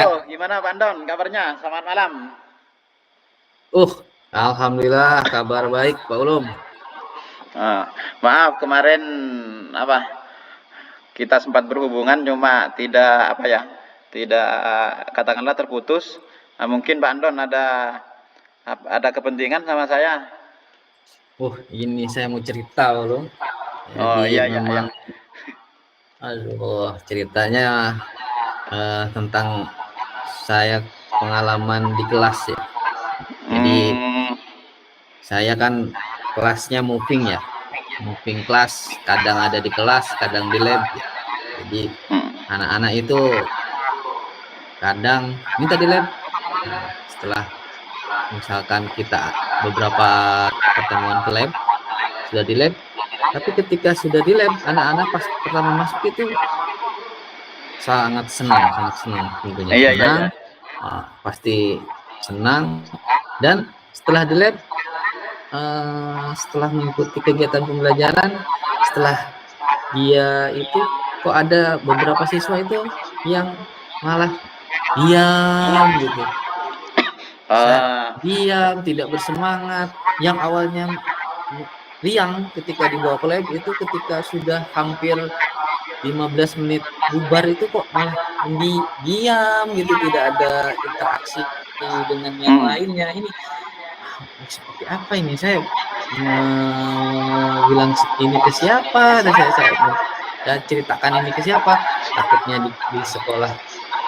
Halo, gimana Pak Andon kabarnya? Selamat malam. Alhamdulillah kabar baik Pak Ulum. Maaf kemarin apa kita sempat berhubungan cuma tidak tidak katakanlah terputus. Mungkin Pak Andon ada kepentingan sama saya. Ini saya mau cerita Pak Ulum. Oh Jadi iya memang, ceritanya tentang saya pengalaman di kelas ya. Jadi saya kan kelasnya moving ya, moving kelas, kadang ada di kelas, kadang di lab. Jadi anak-anak itu kadang minta di lab. Nah, setelah misalkan kita beberapa pertemuan ke lab, sudah di lab, tapi ketika sudah di lab, anak-anak pas pertama masuk itu sangat senang tentunya. Iya. Pasti senang. Dan setelah di lab, setelah mengikuti kegiatan pembelajaran, setelah dia itu kok ada beberapa siswa itu yang malah diam gitu. Diam, tidak bersemangat. Yang awalnya riang ketika dibawa ke lab itu ketika sudah hampir 15 menit bubar itu kok malah diam gitu, tidak ada interaksi dengan yang lainnya. Ini seperti apa ini? Saya bilang ini ke siapa? Dan saya ceritakan ini ke siapa? Takutnya di sekolah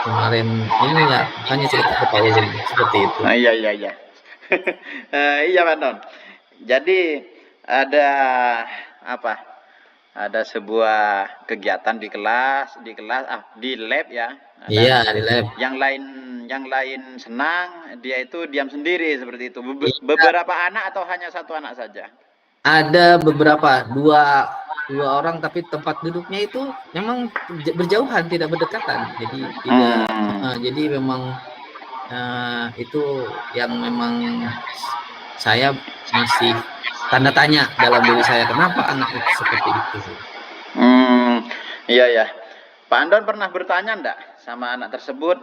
kemarin ini ya, makanya cerita ke Pak Ulum seperti itu. Iya. Iya Pak Andon. Jadi ada ada sebuah kegiatan di lab ya. Iya, di lab. Yang lain senang, dia itu diam sendiri seperti itu. Beberapa anak atau hanya satu anak saja? Ada beberapa, dua orang, tapi tempat duduknya itu memang berjauhan, tidak berdekatan. Jadi jadi memang itu yang memang saya masih tanda tanya dalam diri saya, kenapa anak itu seperti itu. Iya. Pak Andon pernah bertanya enggak sama anak tersebut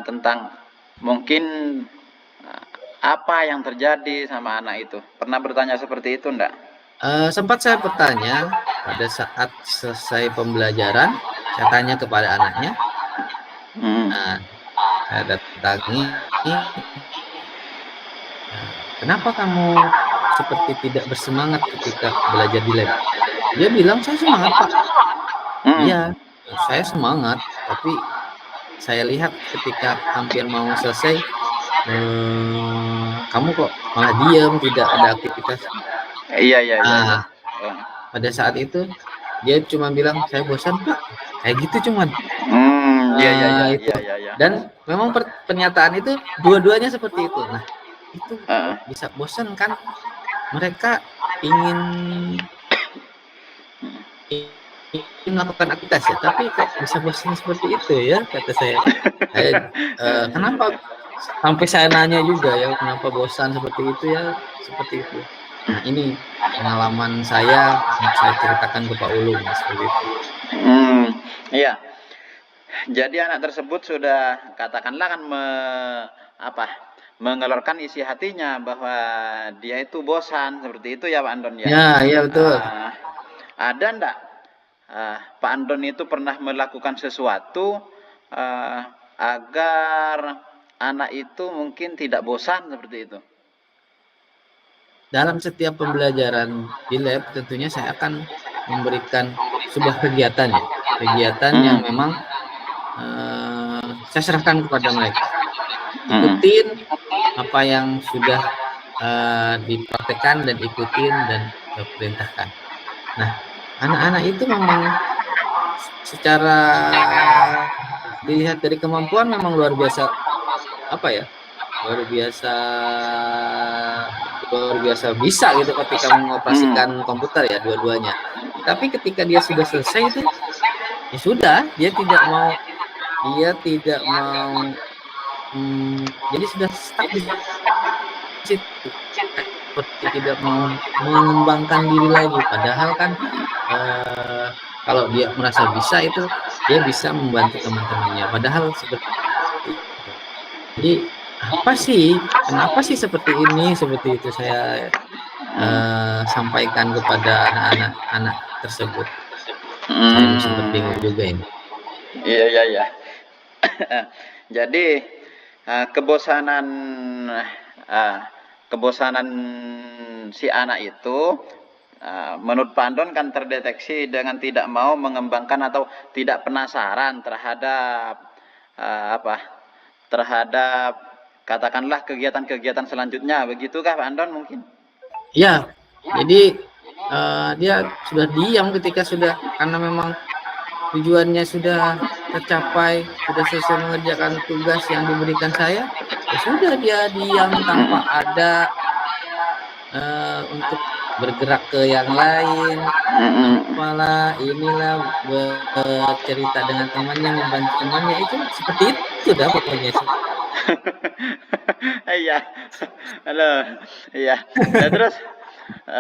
tentang mungkin apa yang terjadi sama anak itu? Pernah bertanya seperti itu enggak? Sempat saya bertanya pada saat selesai pembelajaran, saya tanya kepada anaknya. Saya datangi, kenapa kamu seperti tidak bersemangat ketika belajar di lab? Dia bilang, saya semangat Pak. Iya, saya semangat, tapi saya lihat ketika hampir mau selesai, kamu kok malah diam, tidak ada aktivitas. Iya. Pada saat itu dia cuma bilang, saya bosan Pak, kayak gitu cuman. Iya. Dan memang pernyataan itu dua-duanya seperti itu. Nah, itu bisa bosan kan? Mereka ingin melakukan aktivitas ya, tapi kok bisa bosan seperti itu ya, kata saya. Kenapa? Sampai saya nanya juga ya, kenapa bosan seperti itu ya, seperti itu. Nah, ini pengalaman saya ceritakan ke Pak Ulum seperti itu. Iya. Jadi anak tersebut sudah katakanlah kan mengeluarkan isi hatinya bahwa dia itu bosan seperti itu ya Pak Andon ya. Iya betul. Ada enggak Pak Andon itu pernah melakukan sesuatu agar anak itu mungkin tidak bosan seperti itu? Dalam setiap pembelajaran di lab tentunya saya akan memberikan sebuah kegiatan ya, yang memang saya serahkan kepada mereka. Ikutin apa yang sudah dipraktekkan dan ikutin dan perintahkan. Nah, anak-anak itu memang secara dilihat dari kemampuan memang luar biasa bisa gitu ketika mengoperasikan komputer ya, dua-duanya. Tapi ketika dia sudah selesai itu ya sudah, dia tidak mau jadi sudah stuck di situ, seperti tidak mau mengembangkan diri lagi. Padahal kan kalau dia merasa bisa, itu dia bisa membantu teman-temannya. Padahal seperti Jadi apa sih, kenapa sih seperti ini, seperti itu saya sampaikan kepada anak-anak tersebut. Saya sempat bingung juga ini. Iya. Jadi kebosanan si anak itu menurut Pak Andon kan terdeteksi dengan tidak mau mengembangkan atau tidak penasaran terhadap terhadap katakanlah kegiatan-kegiatan selanjutnya, begitukah Pak Andon mungkin? Ya, jadi dia sudah diam ketika sudah, karena memang tujuannya sudah tercapai, sudah selesai mengerjakan tugas yang diberikan saya, ya sudah dia diam tanpa ada untuk bergerak ke yang lain, apalah inilah, bercerita dengan temannya, membantu temannya, itu seperti itu dah pokoknya. Iya, halo, iya. Nah, terus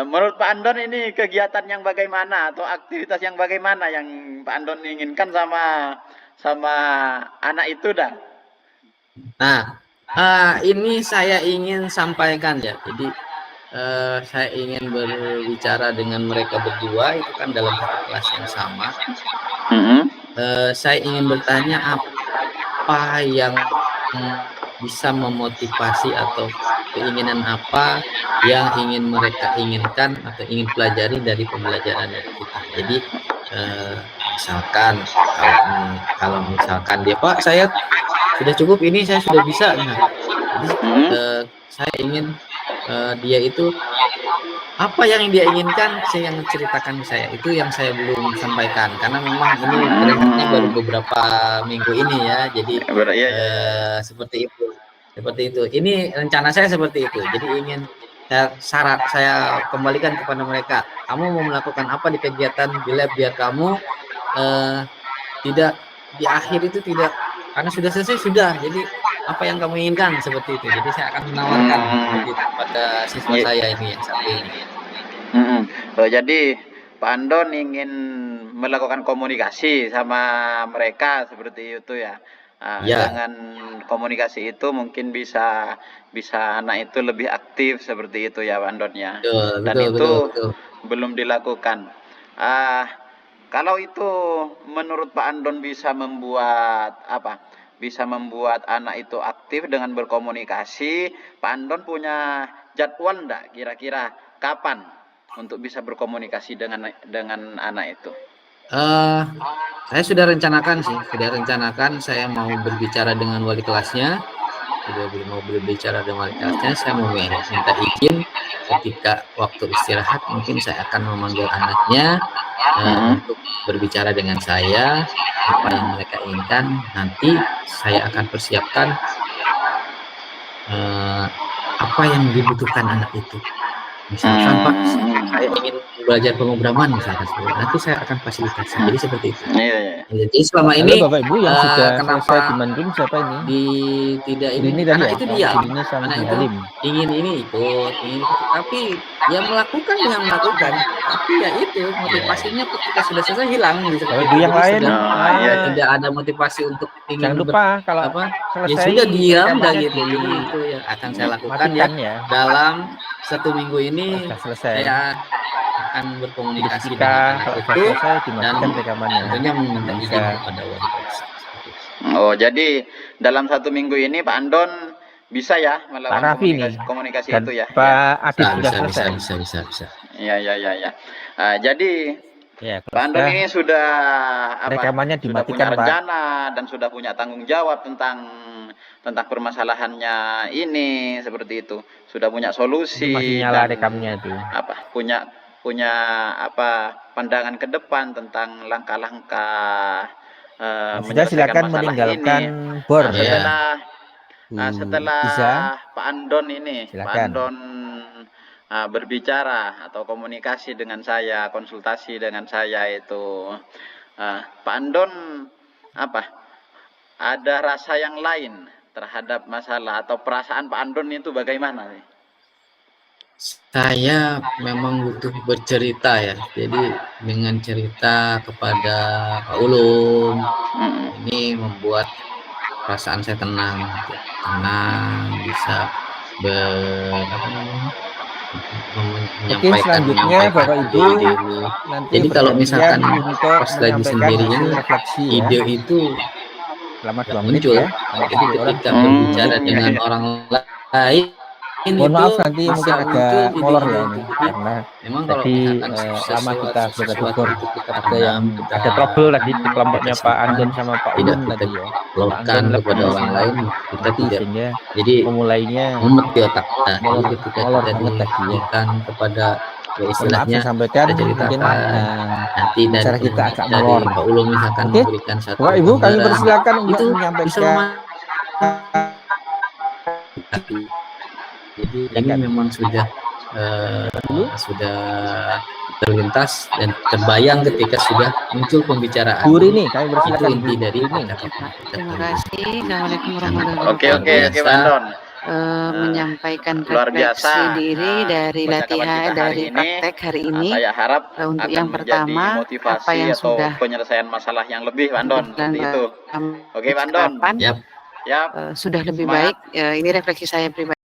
menurut Pak Andon ini kegiatan yang bagaimana atau aktivitas yang bagaimana yang Pak Andon inginkan sama anak itu dah? Nah, ini saya ingin sampaikan ya. Jadi saya ingin berbicara dengan mereka berdua, itu kan dalam satu kelas yang sama. Saya ingin bertanya apa yang bisa memotivasi atau keinginan apa yang ingin mereka inginkan atau ingin pelajari dari pembelajaran dari kita. Jadi misalkan kalau misalkan dia, Pak, saya sudah cukup ini, saya sudah bisa. Nah, jadi saya ingin dia itu apa yang dia inginkan, saya yang ceritakan ke saya. Itu yang saya belum sampaikan karena memang ini berencana baru beberapa minggu ini ya. Jadi seperti itu. Ini rencana saya seperti itu. Jadi ingin saya kembalikan kepada mereka. Kamu mau melakukan apa di kegiatan di lab biar kamu tidak di akhir itu tidak, karena sudah selesai sudah. Jadi apa yang kamu inginkan seperti itu. Jadi saya akan menawarkan seperti itu pada siswa saya ini yang satu ini. Jadi Pak Andon ingin melakukan komunikasi sama mereka seperti itu ya. Dengan komunikasi itu mungkin bisa anak itu lebih aktif seperti itu ya Pak Andon ya. Dan itu belum dilakukan. Kalau itu menurut Pak Andon bisa membuat anak itu aktif dengan berkomunikasi, Pak Andon punya jadwal enggak kira-kira kapan untuk bisa berkomunikasi dengan anak itu? Saya sudah rencanakan saya mau berbicara dengan wali kelasnya. Saya mau minta izin ketika waktu istirahat, mungkin saya akan memanggil anaknya untuk berbicara dengan saya apa yang mereka inginkan. Nanti saya akan persiapkan apa yang dibutuhkan anak itu. Misalkan Pak, saya ingin belajar pemrograman misalkan, nanti saya akan fasilitasi. Jadi seperti itu. Jadi selama ini Bapak Ibu yang sudah kenapa dibantuin siapa ini? Tidak ini anak itu dia, anak itu ingin ini ikut, tapi ya melakukan, tapi ya itu motivasinya ketika sudah selesai hilang. Yang lain tidak ada motivasi untuk ingin. Jangan lupa kalau ya sudah diam dah gitu. Itu yang akan saya lakukan ya dalam 1 minggu ini. Saya akan berkomunikasi dengan anak itu dan tentunya meminta izin kepada wali kelas. Jadi dalam 1 minggu ini Pak Andon bisa ya melakukan komunikasi itu ya? Pak Adit sudah selesai. Bisa. Iya. Jadi Pak Andon ini sudah rekamannya dimatikan, sudah punya rencana dan sudah punya tanggung jawab tentang permasalahannya ini, seperti itu. Sudah punya solusi. Masih nyala rekamnya itu. Punya pandangan ke depan tentang langkah-langkah silakan meninggalkan bor. Setelah Pak Andon ini, Pak Andon berbicara atau komunikasi dengan saya, konsultasi dengan saya itu, Pak Andon ada rasa yang lain terhadap masalah atau perasaan Pak Andon itu bagaimana nih? Saya memang butuh bercerita ya. Jadi dengan cerita kepada Pak Ulum ini membuat perasaan saya tenang, gitu. Tenang, bisa Oke, selanjutnya Bapak Ibu nanti jadi kalau misalkan untuk pas lagi menyampaikan sendiri hasil ini refleksi ya. ide itu Selama 2 menit muncul ya. jadi ketika berbicara dengan orang lain Mohon itu maaf nanti bisa mungkin muncul agak molor ya ide-ide ini itu. Jadi karena memang kalau tadi misalkan lama kita sesuatu berdebat itu kita ada pendam, ada trouble tadi di kelompoknya kita Pak simpan, Andon sama Pak tidak Ulun kita tadi ya. Pak lakukan Andon kepada lebih orang lain, kita hati tidak. sehingga Jadi memulainya mumet di otak kita. Jadi molor ketika molor kita banget tadi ya. diberikan kepada ya Mohon maaf istilahnya saya sampaikan kita mungkin ceritakan nanti dari bicara kita agak dari molor. Pak Ulum misalkan Oke, memberikan satu Bapak Ibu kami gambaran persilakan untuk itu bisa menyampaikan hati. Jadi ini memang sudah terlintas dan terbayang ketika sudah muncul pembicaraan. Bu Rini, kami Itu persilakan inti dari ini. Terima kasih. Assalamualaikum warahmatullahi wabarakatuh. Oke, Pak Andon. Menyampaikan luar refleksi biasa. diri dari Percakapan latihan kita hari dari ini, praktek hari ini. Saya harap Untuk akan yang menjadi pertama, motivasi apa yang atau sudah penyelesaian masalah yang lebih, Pak Andon, seperti itu. Oke, Pak Andon. diterapkan, Yap. sudah lebih Semangat. baik. Ini refleksi saya pribadi.